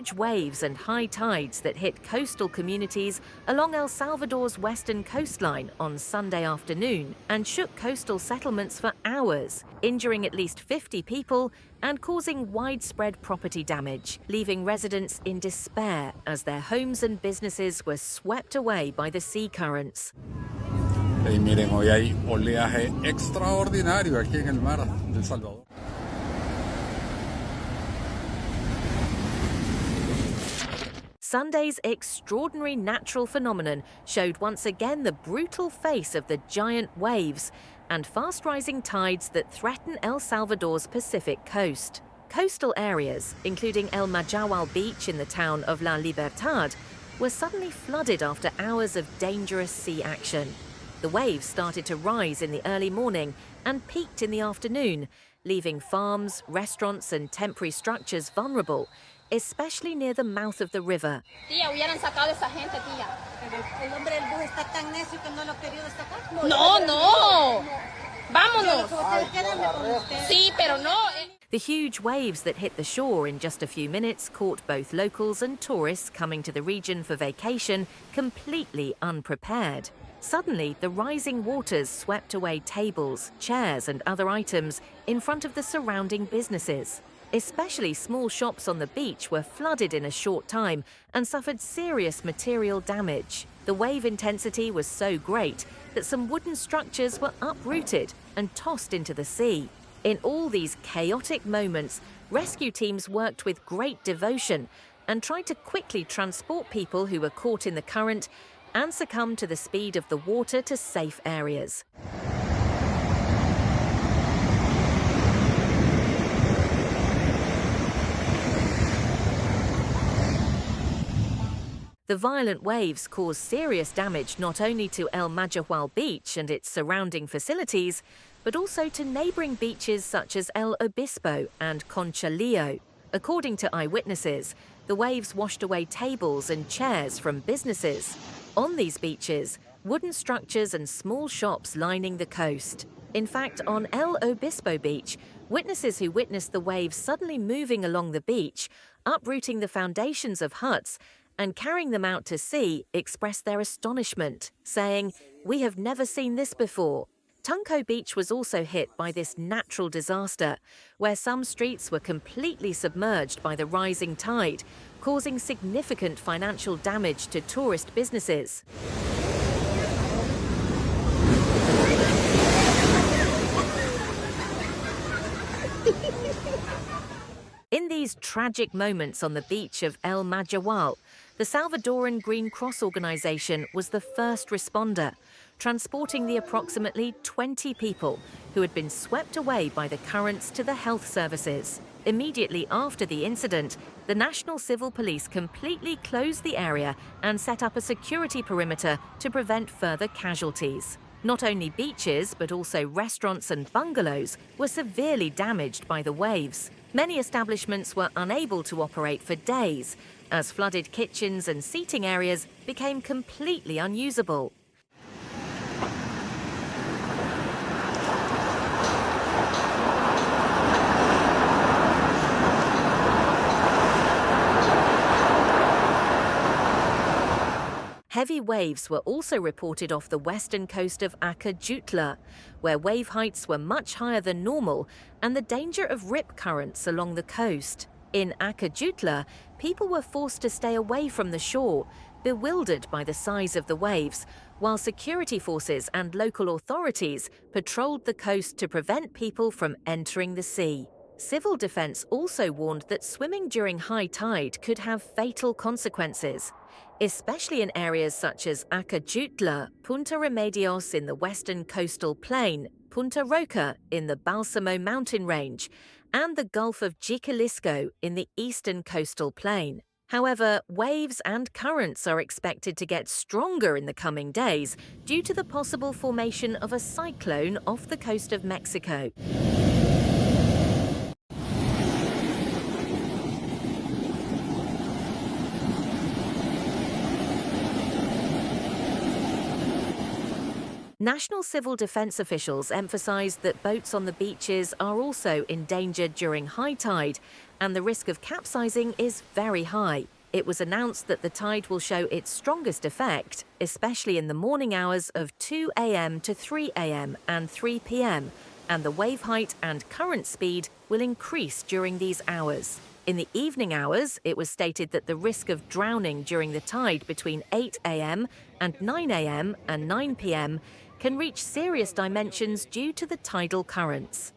huge waves and high tides that hit coastal communities along El Salvador's western coastline on Sunday afternoon and shook coastal settlements for hours, injuring at least 50 people and causing widespread property damage, leaving residents in despair as their homes and businesses were swept away by the sea currents. Y miren, hoy hay oleaje extraordinario aquí en el mar de El Salvador. Sunday's extraordinary natural phenomenon showed once again the brutal face of the giant waves and fast-rising tides that threaten El Salvador's Pacific coast. Coastal areas, including El Majahual Beach in the town of La Libertad, were suddenly flooded after hours of dangerous sea action. The waves started to rise in the early morning and peaked in the afternoon, leaving farms, restaurants and temporary structures vulnerable, especially near the mouth of the river. Tía, hubieran sacado esa gente, tía. El hombre del bus está tan necio que no lo ha querido sacar. No. Vámonos. Sí, pero no. The huge waves that hit the shore in just a few minutes caught both locals and tourists coming to the region for vacation completely unprepared. Suddenly, the rising waters swept away tables, chairs and other items in front of the surrounding businesses. Especially small shops on the beach were flooded in a short time and suffered serious material damage. The wave intensity was so great that some wooden structures were uprooted and tossed into the sea. In all these chaotic moments, rescue teams worked with great devotion and tried to quickly transport people who were caught in the current and succumbed to the speed of the water to safe areas. The violent waves caused serious damage not only to El Majahual Beach and its surrounding facilities, but also to neighbouring beaches such as El Obispo and Conchalío. According to eyewitnesses, the waves washed away tables and chairs from businesses. On these beaches, wooden structures and small shops lining the coast. In fact, on El Obispo Beach, witnesses who witnessed the waves suddenly moving along the beach, uprooting the foundations of huts, and carrying them out to sea expressed their astonishment, saying, "We have never seen this before." Tunco Beach was also hit by this natural disaster, where some streets were completely submerged by the rising tide, causing significant financial damage to tourist businesses. In these tragic moments on the beach of El Majahual, the Salvadoran Green Cross organization was the first responder, transporting the approximately 20 people who had been swept away by the currents to the health services. Immediately after the incident, the National Civil Police completely closed the area and set up a security perimeter to prevent further casualties. Not only beaches, but also restaurants and bungalows were severely damaged by the waves. Many establishments were unable to operate for days, as flooded kitchens and seating areas became completely unusable. Heavy waves were also reported off the western coast of Acajutla, where wave heights were much higher than normal and the danger of rip currents along the coast. In Acajutla, people were forced to stay away from the shore, bewildered by the size of the waves, while security forces and local authorities patrolled the coast to prevent people from entering the sea. Civil defense also warned that swimming during high tide could have fatal consequences, especially in areas such as Acajutla, Punta Remedios in the western coastal plain, Punta Roca in the Balsamo mountain range, and the Gulf of Jiquilisco in the eastern coastal plain. However, waves and currents are expected to get stronger in the coming days due to the possible formation of a cyclone off the coast of Mexico. National civil defense officials emphasized that boats on the beaches are also endangered during high tide, and the risk of capsizing is very high. It was announced that the tide will show its strongest effect, especially in the morning hours of 2 a.m. to 3 a.m. and 3 p.m., and the wave height and current speed will increase during these hours. In the evening hours, it was stated that the risk of drowning during the tide between 8 a.m. and 9 a.m. and 9 p.m. can reach serious dimensions due to the tidal currents.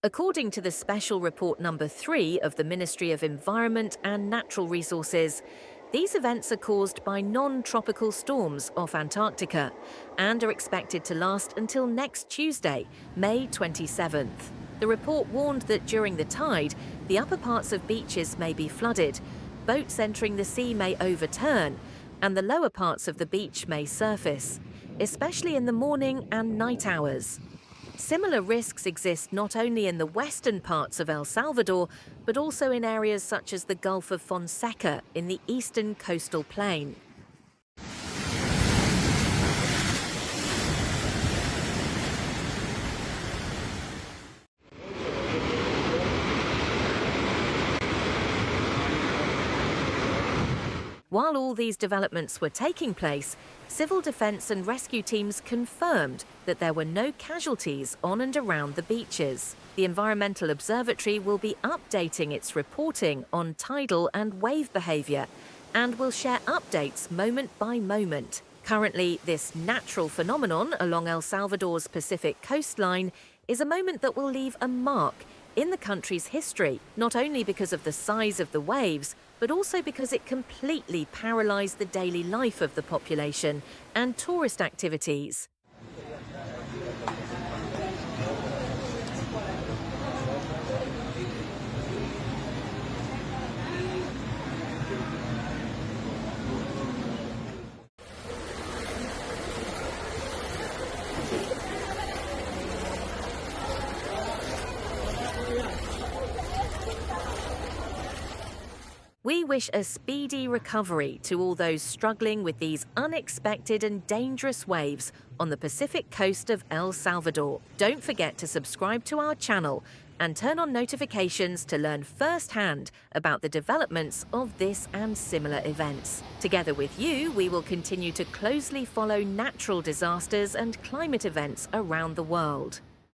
According to the Special Report Number 3 of the Ministry of Environment and Natural Resources, these events are caused by non-tropical storms off Antarctica and are expected to last until next Tuesday, May 27th. The report warned that during the tide, the upper parts of beaches may be flooded, boats entering the sea may overturn, and the lower parts of the beach may surface, especially in the morning and night hours. Similar risks exist not only in the western parts of El Salvador, but also in areas such as the Gulf of Fonseca in the eastern coastal plain. While all these developments were taking place, civil defense and rescue teams confirmed that there were no casualties on and around the beaches. The Environmental Observatory will be updating its reporting on tidal and wave behavior and will share updates moment by moment. Currently, this natural phenomenon along El Salvador's Pacific coastline is a moment that will leave a mark in the country's history, not only because of the size of the waves, but also because it completely paralysed the daily life of the population and tourist activities. We wish a speedy recovery to all those struggling with these unexpected and dangerous waves on the Pacific coast of El Salvador. Don't forget to subscribe to our channel and turn on notifications to learn firsthand about the developments of this and similar events. Together with you, we will continue to closely follow natural disasters and climate events around the world.